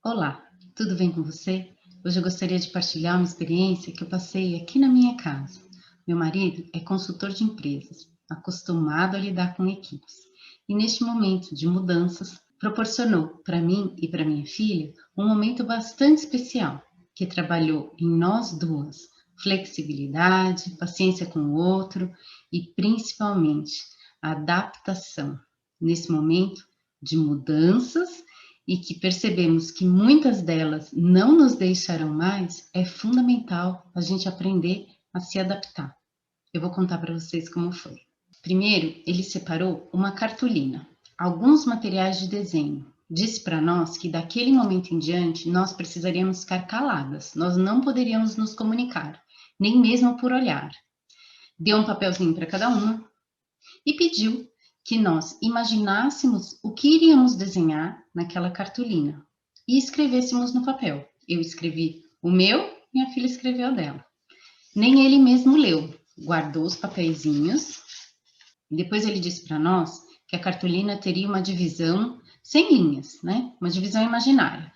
Olá, tudo bem com você? Hoje eu gostaria de partilhar uma experiência que eu passei aqui na minha casa. Meu marido é consultor de empresas, acostumado a lidar com equipes, e neste momento de mudanças, proporcionou para mim e para minha filha um momento bastante especial, que trabalhou em nós duas flexibilidade, paciência com o outro e principalmente adaptação nesse momento de mudanças e que percebemos que muitas delas não nos deixarão mais, é fundamental a gente aprender a se adaptar. Eu vou contar para vocês como foi. Primeiro, ele separou uma cartolina, alguns materiais de desenho. Disse para nós que daquele momento em diante nós precisaríamos ficar caladas, nós não poderíamos nos comunicar, nem mesmo por olhar. Deu um papelzinho para cada uma e pediu que nós imaginássemos o que iríamos desenhar naquela cartolina e escrevêssemos no papel. Eu escrevi o meu, minha filha escreveu o dela. Nem ele mesmo leu, guardou os papeizinhos. Depois ele disse para nós que a cartolina teria uma divisão sem linhas, né? Uma divisão imaginária.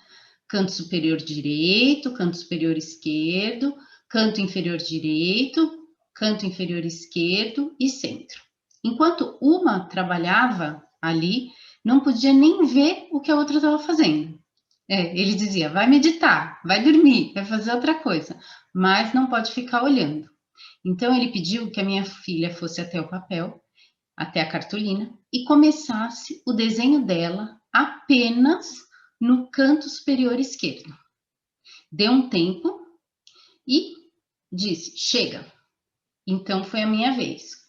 Canto superior direito, canto superior esquerdo, canto inferior direito, canto inferior esquerdo e centro. Enquanto uma trabalhava ali, não podia nem ver o que a outra estava fazendo. Ele dizia, vai meditar, vai dormir, vai fazer outra coisa, mas não pode ficar olhando. Então ele pediu que a minha filha fosse até o papel, até a cartolina, e começasse o desenho dela apenas no canto superior esquerdo. Deu um tempo e disse, chega. Então foi a minha vez.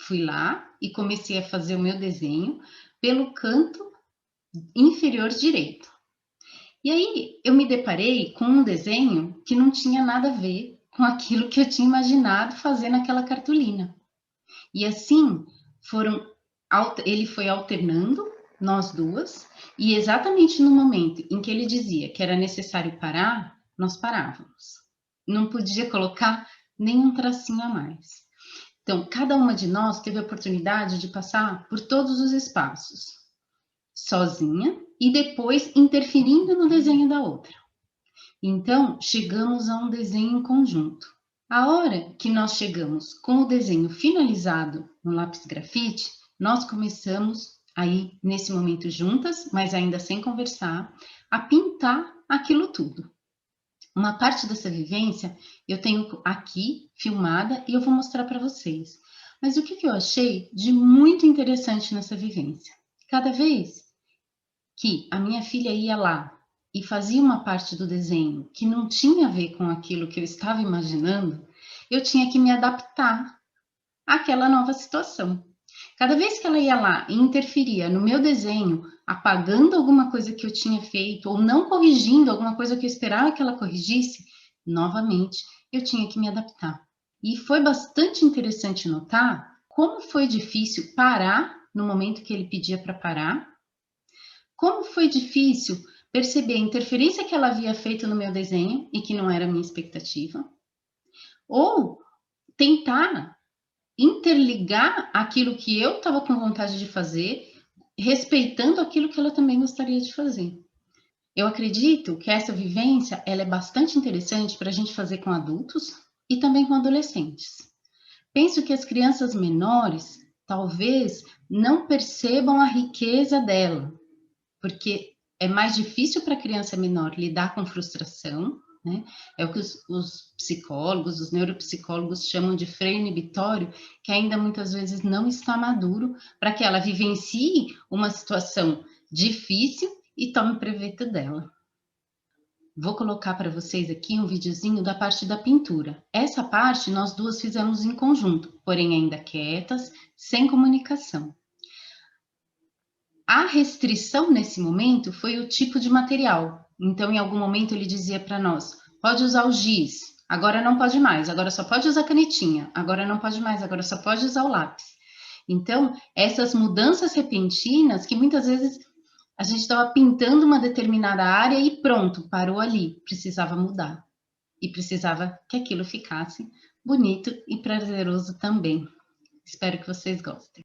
Fui lá e comecei a fazer o meu desenho pelo canto inferior direito. E aí eu me deparei com um desenho que não tinha nada a ver com aquilo que eu tinha imaginado fazer naquela cartolina. E assim ele foi alternando nós duas, e exatamente no momento em que ele dizia que era necessário parar, nós parávamos. Não podia colocar nenhum tracinho a mais. Então, cada uma de nós teve a oportunidade de passar por todos os espaços, sozinha e depois interferindo no desenho da outra. Então, chegamos a um desenho em conjunto. A hora que nós chegamos com o desenho finalizado no lápis grafite, nós começamos aí, nesse momento juntas, mas ainda sem conversar, a pintar aquilo tudo. Uma parte dessa vivência eu tenho aqui filmada e eu vou mostrar para vocês. Mas o que eu achei de muito interessante nessa vivência? Cada vez que a minha filha ia lá e fazia uma parte do desenho que não tinha a ver com aquilo que eu estava imaginando, eu tinha que me adaptar àquela nova situação. Cada vez que ela ia lá e interferia no meu desenho, apagando alguma coisa que eu tinha feito ou não corrigindo alguma coisa que eu esperava que ela corrigisse, novamente eu tinha que me adaptar. E foi bastante interessante notar como foi difícil parar no momento que ele pedia para parar, como foi difícil perceber a interferência que ela havia feito no meu desenho e que não era a minha expectativa, ou tentar interligar aquilo que eu estava com vontade de fazer, respeitando aquilo que ela também gostaria de fazer. Eu acredito que essa vivência ela é bastante interessante para a gente fazer com adultos e também com adolescentes. Penso que as crianças menores talvez não percebam a riqueza dela, porque é mais difícil para a criança menor lidar com frustração, né? É o que os psicólogos, os neuropsicólogos chamam de freio inibitório, que ainda muitas vezes não está maduro para que ela vivencie uma situação difícil e tome proveito dela. Vou colocar para vocês aqui um videozinho da parte da pintura. Essa parte nós duas fizemos em conjunto, porém ainda quietas, sem comunicação. A restrição nesse momento foi o tipo de material. Então, em algum momento, ele dizia para nós: pode usar o giz, agora não pode mais, agora só pode usar canetinha, agora não pode mais, agora só pode usar o lápis. Então, essas mudanças repentinas que muitas vezes a gente estava pintando uma determinada área e pronto, parou ali, precisava mudar. E precisava que aquilo ficasse bonito e prazeroso também. Espero que vocês gostem.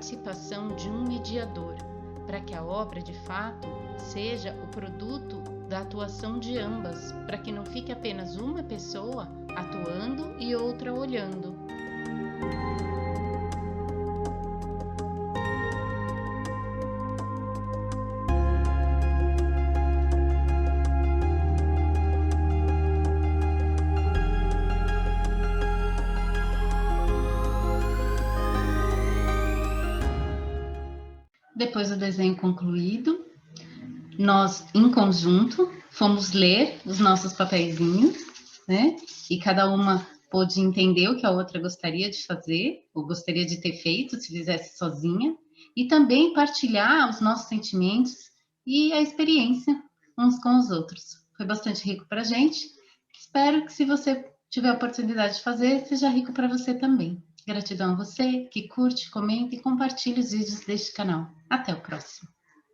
participação de um mediador, para que a obra, de fato, seja o produto da atuação de ambas, para que não fique apenas uma pessoa atuando e outra olhando. Depois do desenho concluído, nós, em conjunto, fomos ler os nossos papeizinhos, né? E cada uma pôde entender o que a outra gostaria de fazer, ou gostaria de ter feito se fizesse sozinha, e também partilhar os nossos sentimentos e a experiência uns com os outros. Foi bastante rico para a gente. Espero que, se você tiver a oportunidade de fazer, seja rico para você também. Gratidão a você que curte, comenta e compartilha os vídeos deste canal. Até o próximo.